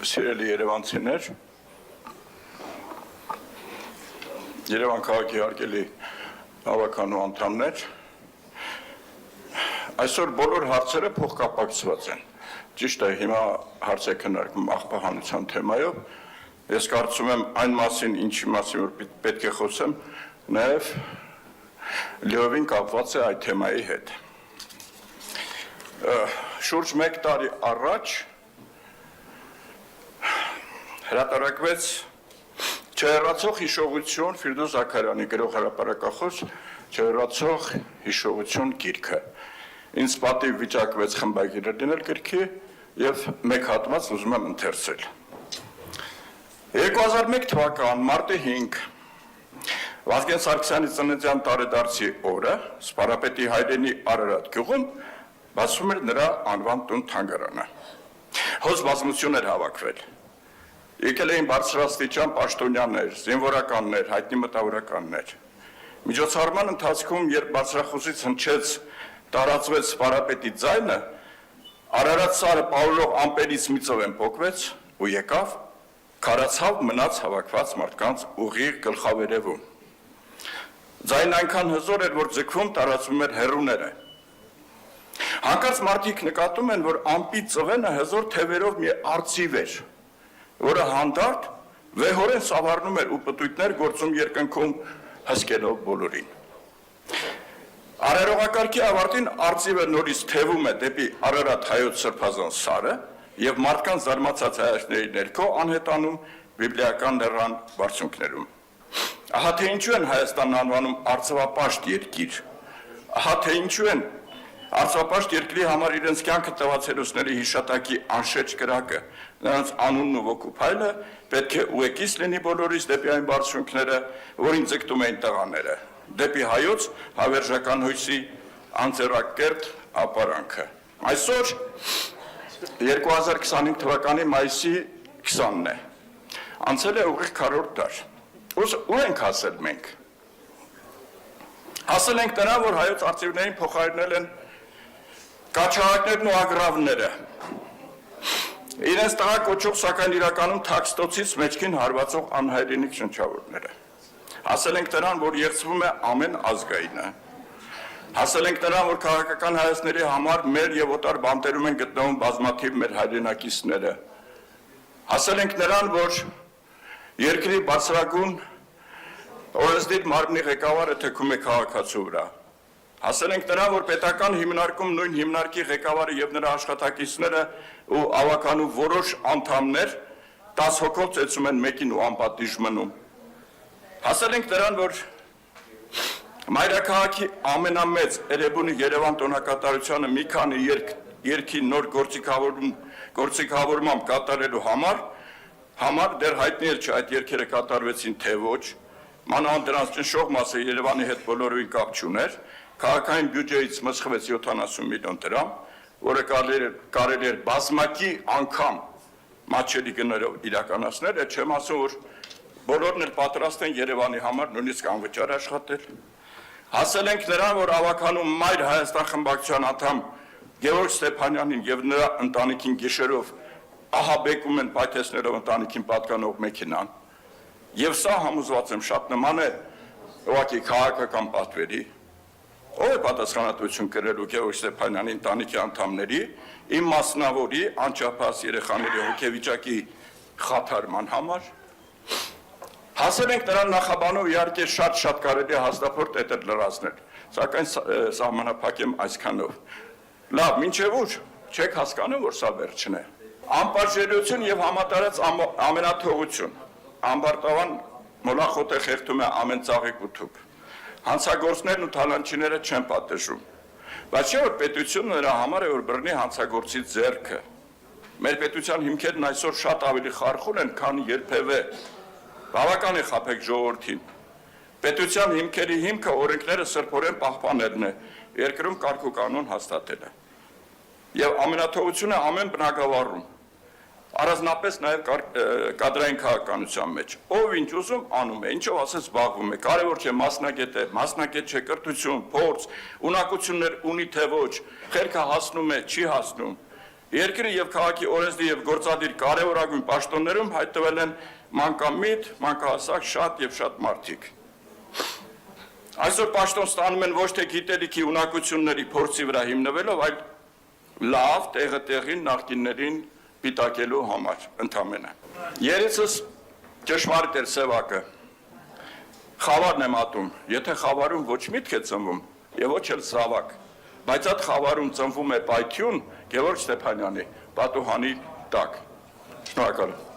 Սիրելի երևանցիներ, Երևան քաղաքի հարգելի հավաքանու անդամներ, այսօր բոլոր հարցերը փոխկապակցված են։ Ճիշտ է, հիմա հարց է քննարկում աղբահանության թեմայով։ Ես կարծում եմ այն մասին, ինչի մասին որ պետք է խոսեմ, նաև լիովին կապված է այդ թեմայի հետ։ Շուրջ 1 տարի առաջ հրատարակվեց չհեռացող հիշողություն Ֆիրդուս Զաքարյանի գրող հրապարակախոս չհեռացող հիշողություն գիրքը։ Ինձ պատիվ վիճակվեց խմբագիրը դնել գրքի եւ մեկ հատված ուզում եմ ընթերցել։ 2001 թվական մարտի 5 Վազգեն Սարգսյանի ծննդյան տարեդարձի օրը Սպարապետի հայրենի Արարատ գյուղում բացվում էր նրա անվան տուն թանգարանը։ Հոզ բազմություն էր հավաքվել։ Եկել էին բարձրաստիճան պաշտոնյաներ, զինվորականներ, հայտնի մտավորականներ։ Միջոցառման ընթացքում, երբ բարձրախոսից հնչեց տարածվեց Սպարապետի ձայնը, Արարատ սարը պարուրող ամպերից մի ծովեն փոկվեց ու եկավ քարացավ մնաց հավաքված մարդկանց ուղիղ գլխավերևում։ Ձայնն այնքան հզոր էր, որ ձգվում տարածվում էր հեռուները։ Հանկարծ մարդիկ նկատում են, որ ամպի ծովենը հզոր թևերով մի արծիվ էր, որը հանդարտ վեհորեն սավառնում էր ու պտույտներ գործում երկնքում հսկելով բոլորին։ Արարողակարգի ավարտին արծիվը նորից թևում է դեպի Արարատ հայոց սրբազան սարը եւ մարդկանց զարմացած հայացքների ներքո անհետանում բիբլիական լեռան բարձունքներում։ Ահա թե ինչու են Հայաստանն անվանում արծվապաշտ երկիր։ Ահա թե ինչու են Արծվապաշտ երկրի համար իրենց կյանքը տված հերոսների հիշատակի անշեջ կրակը, նրանց անունն ու ոգու փայլը պետք է ուղեկից լինի բոլորից դեպի այն բարձունքները, որին ձգտում էին տղաները, դեպի հայոց հավերժական հույսի անձեռակերտ ապարանքը։ Այսօր 2025 թվականի մայիսի 20-ն է։ Անցել է ուղիղ 40 դար։ Ուր ենք հասել մենք։ Հասել ենք նրան, որ հայոց արծիվներին փոխարինել են կաչաղակներն ու ագրավները, իրենց տղա կոչող, սակայն իրականում թաքստոցից մեջքին հարվածող անհայրենիք շնչավորները։ Հասել ենք նրան, որ եղծվում է ամեն ազգայինը։ Հասել ենք նրան, որ քաղաքական հայացքների համար մեր եւ օտար բանտերում են գտնվում բազմաթիվ մեր հայրենակիցները։ Հասել ենք նրան, որ երկրի բարձրագույն օրենսդիր մարմնի ղեկավարը թքում է քաղաքացու վրա։ Հասել ենք նրան, որ պետական հիմնարկում նույն հիմնարկի ղեկավարը եւ նրա աշխատակիցները ու ավականու որոշ անդամներ 10 հոգով ծեծում են մեկին ու անպատիժ մնում։ Հասել ենք նրան, որ մայրաքաղաքի ամենամեծ Էրեբունի Երևան տոնակատարությանը մի քանի երկի նոր գործիքավորմամբ կատարելու համար դեռ հայտնի է չէ այդ երկերը կատարվեցին թե ոչ, մանավանդ դրանց ճնշող մասը Երևանի հետ բոլորովին կապ չուներ, քաղաքային բյուջեից մսխվեց 70 միլիոն դրամ, որը կարելի էր բազմակի անգամ մատչելի գներով իրականացնել, այդ չեմ ասում, որ բոլորն էլ պատրաստ են Երևանի համար նույնիսկ անվճար աշխատել։ Հասել ենք նրան, որ ավականու մայր Հայաստան խմբակցության անդամ Գևորգ Ստեփանյանին եւ նրա ընտանիքին գիշերով ահաբեկում են պայթեցնելով ընտանիքին պատկանող մեքենան, եւ սա համոզված եմ շատ նման է ուղղակի քաղաքական պատվերի, ով է պատասխանատվություն կրելու Գևորգ Ստեփանյանի ընտանիքի անդամների, իմ մասնավորի անչափահաս երեխաների հոգեվիճակի խաթարման համար։ Հասել ենք նրան նախաբանով իհարկե շատ կարելի է հաստափորդ էտեր լրացնել, սակայն սահմանափակ եմ այսքանով։ Լավ, մինչև ուր չեք հասկանում, որ սա վերջն է։ Անպատժելիություն եւ համատարած ամենաթողություն։ Ամբարտավան մոլախոտը խեղդում է ամեն ծաղիկ ու թուփ։ Հանցագործներն ու թալանչիները չեն պատժում։ Բայց չէ որ պետությունը նրա համար է որ բռնի հանցագործի ձեռքը։ Մեր պետության հիմքերն այսօր շատ ավելի խարխուլ են, քան երբևէ։ Բավական է խաբեք ժողովրդին։ Պետության հիմքերի հիմքը օրենքները սրբորեն պահպանելն է, երկրում կարգ ու կանոն հաստատելը։ Եվ ամենաթողությունը ամեն բնակավարում, առանձնապես նաև կադրային քաղաքականության մեջ, ով ինչ ուզում անում է, ինչով ասես զբաղվում է, կարևոր չէ մասնագետ է, մասնագետ չէ, կրթություն, փորձ, ունակություններ ունի թե ոչ, խելքը հասնում է, չի հասնում, Երկրի եւ քաղաքի օրենսդիր եւ գործադիր կարևորագույն պաշտոններում հայտնվել են մանկամիտ, մանկահասակ շատ եւ շատ մարդիկ։ Այսօր պաշտոն ստանում են ոչ թե գիտելիքի ունակությունների փորձի վրա հիմնվելով, այլ լավ տեղը տեղին նախկիններին պիտակելու համար ընդամենը։ Երեսս ճշմարիտ էր սևակը։ Խավարն եմ ատում, եթե խավարում ոչ միտք է ծնվում եւ ոչ էլ զավակ, բայց այդ խավարում ծնվում է պայթյուն Գևորգ Ստեփանյանի պատուհանի տակ։ Շնորհակալ եմ։